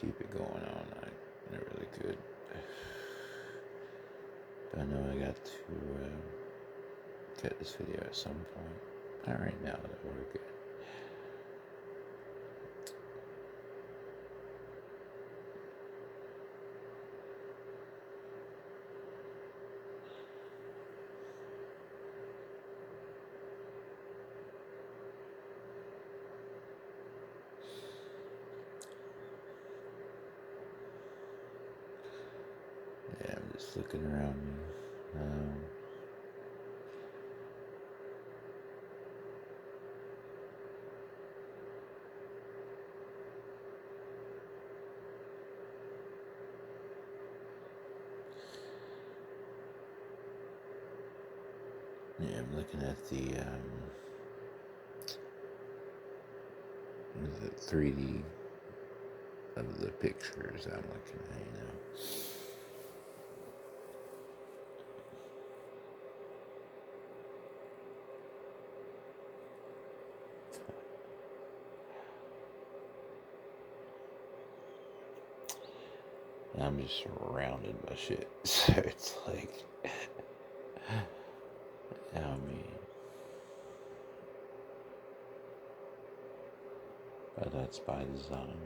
keep it going all night. I really could. But I know I got to cut this video at some point. Not right now, though. We're good. Yeah, I'm just looking around me. Yeah, I'm looking at the 3D of the pictures I'm looking at, And I'm just surrounded by shit. So it's like, I mean, but that's by design.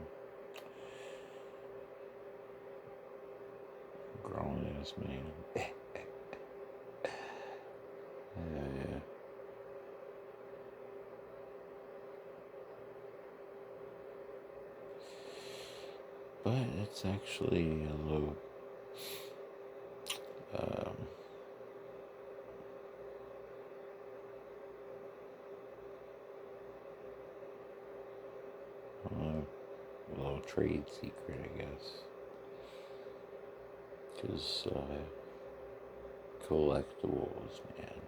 Grown ass man. Yeah. But it's actually a little, um, a little trade secret, I guess. Because collectibles, man.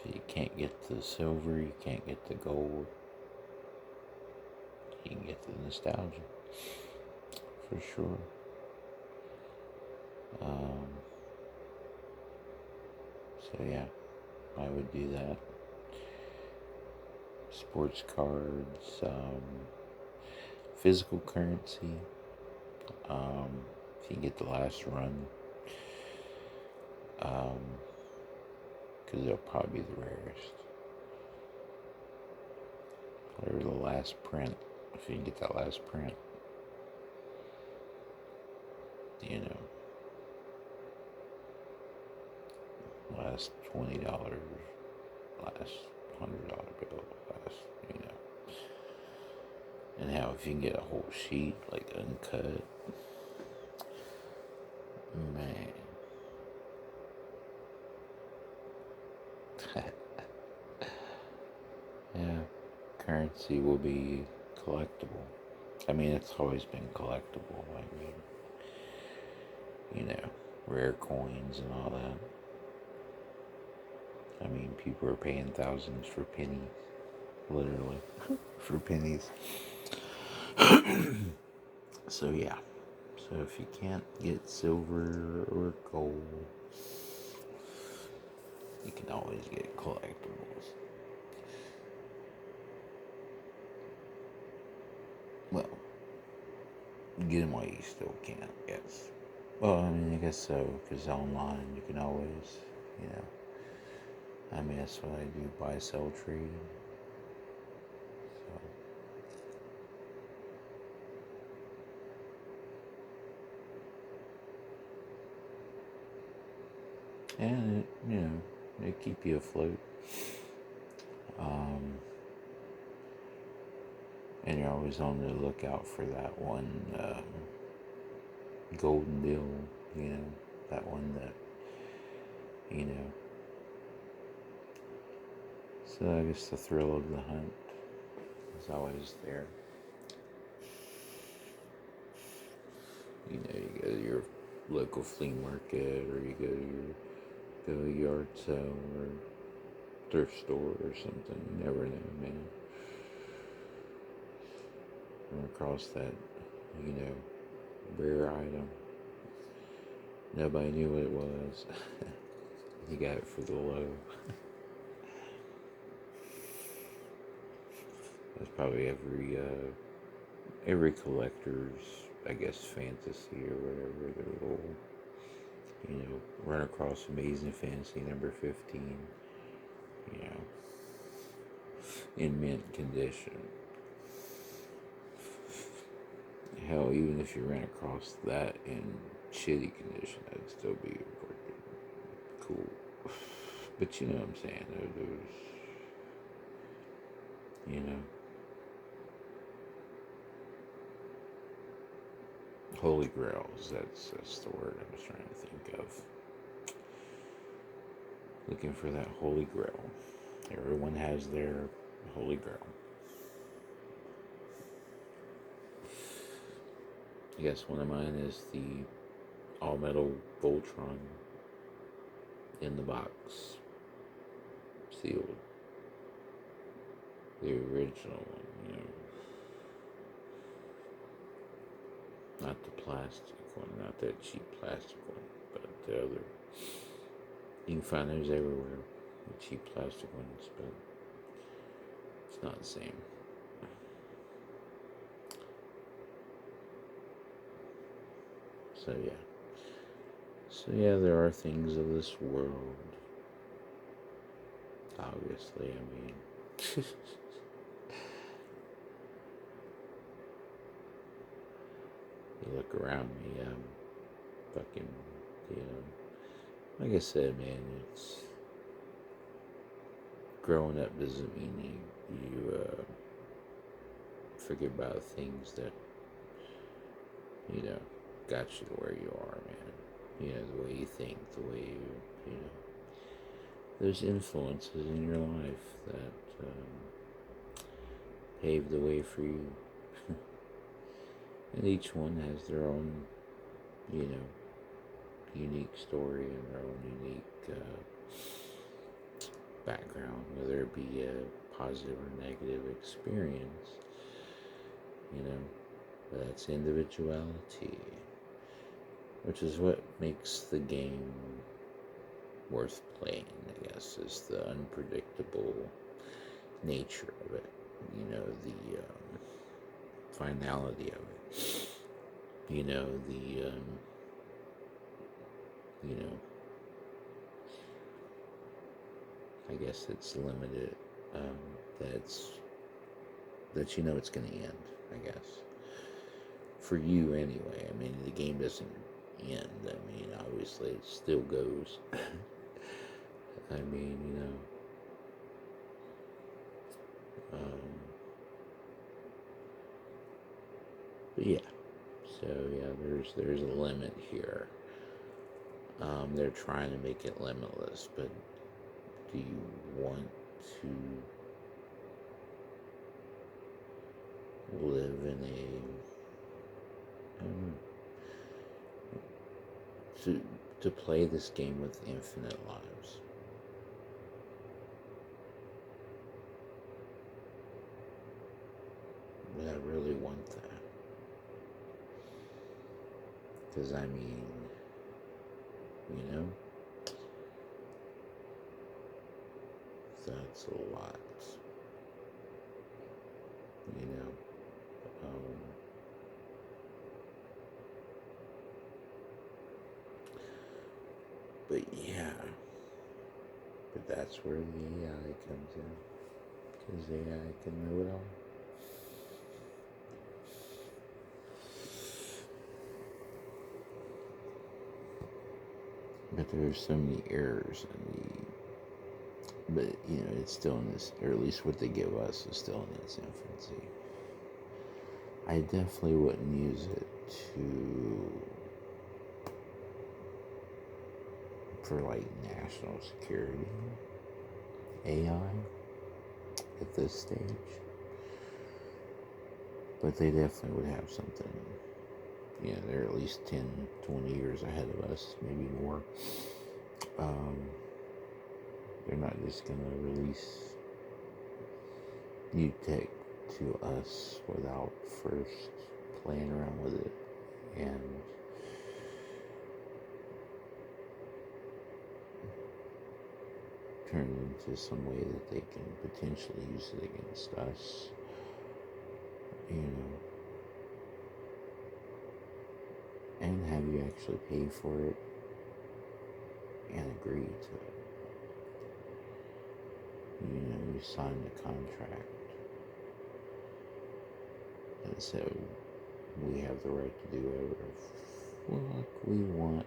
If you can't get the silver, you can't get the gold. You can get the nostalgia, for sure. So yeah, I would do that. Sports cards, physical currency. If you can get the last run, because it'll probably be the rarest. Or the last print. If you can get that last print, last $20, last $100 bill, last, And how if you can get a whole sheet, like uncut, man. Yeah, currency will be collectible. I mean, it's always been collectible. Rare coins and all that. I mean, people are paying thousands for pennies. Literally. For pennies. So, yeah. So, if you can't get silver or gold, you can always get collectibles. Well, get them while you still can, I guess. Well, I mean, I guess so, because online you can always, I mean, that's what I do, buy, sell, trade. So, and, they keep you afloat. And you're always on the lookout for that one golden deal, that one that, So I guess the thrill of the hunt is always there. You go to your local flea market, or you go to a yard sale or thrift store or something. You never know, man. Come across that, rare item. Nobody knew what it was. You got it for the low. That's probably every collector's, I guess, fantasy or whatever. Their little, run across Amazing Fantasy number 15, you know, in mint condition. Hell, even if you ran across that in shitty condition, that'd still be freaking cool. But you know what I'm saying? There's, you know, Holy Grails. That's the word I was trying to think of. Looking for that Holy Grail. Everyone has their Holy Grail. I guess one of mine is the all metal Voltron in the box, sealed. The original one, not the plastic one, not that cheap plastic one, but the other. You can find those everywhere, the cheap plastic ones, but it's not the same. So yeah, there are things of this world. Obviously, I mean, you look around me, I'm fucking, like I said, man, it's growing up doesn't mean you forget about things that, got you to where you are, man. The way you think, the way you know, there's influences in your life that pave the way for you. And each one has their own, unique story and their own unique background, whether it be a positive or negative experience. That's individuality, which is what makes the game worth playing, I guess, is the unpredictable nature of it, the finality of it, I guess it's limited, that it's going to end, I guess. For you, anyway. I mean, the game doesn't end. I mean, obviously, it still goes. I mean, but yeah. So, yeah, there's a limit here. They're trying to make it limitless, but do you want to live in to play this game with infinite lives? Would I really want that? Because, I mean, that's a lot. But yeah, but that's where the AI comes in, because AI can know it all. But there's so many errors but it's still in this, or at least what they give us is still in its infancy. I definitely wouldn't use it for like national security AI at this stage. But they definitely would have something. They're at least 10, 20 years ahead of us, maybe more. They're not just going to release new tech to us without first playing around with it and turn it into some way that they can potentially use it against us you know, and have you actually pay for it and agree to it. You know, you sign the contract and so we have the right to do whatever the fuck we want,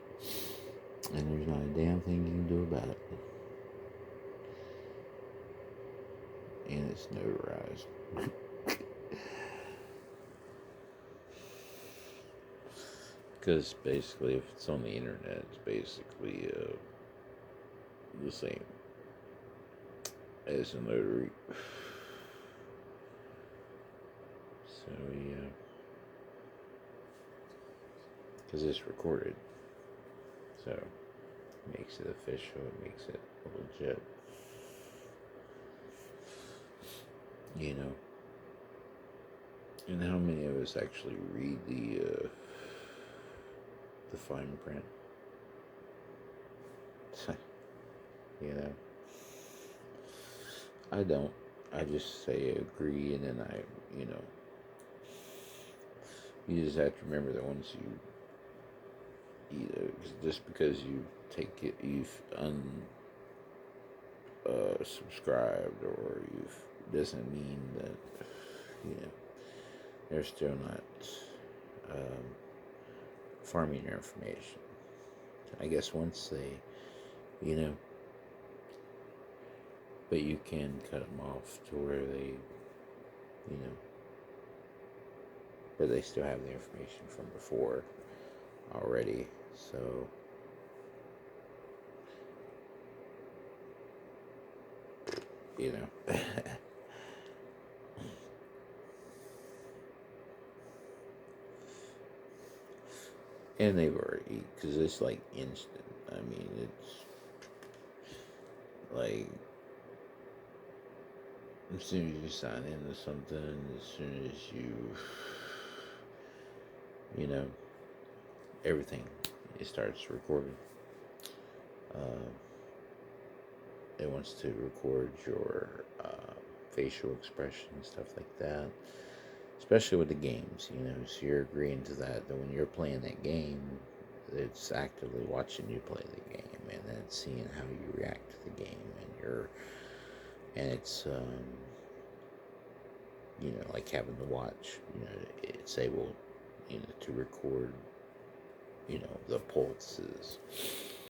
and there's not a damn thing you can do about it. And it's notarized. Because basically, if it's on the internet, it's basically the same as a notary. So, yeah. Because it's recorded. So, it makes it official, it makes it legit. You know. And how many of us actually read the fine print? You know. I don't. I just say agree, and then you know, you just have to remember that once just because you take it, you've subscribed, or doesn't mean that, you know, they're still not um, farming your information. I guess once they, you know, but you can cut them off to where they, you know, but they still have the information from before already. So, you know. And they've already, because it's like instant. I mean, it's like, as soon as you sign into something, as soon as you know, everything, it starts recording. Uh, it wants to record your facial expression, stuff like that. Especially with the games, you know, so you're agreeing to that when you're playing that game, it's actively watching you play the game, and then it's seeing how you react to the game, and it's you know, like having the watch, you know, it's able, you know, to record, you know, the pulses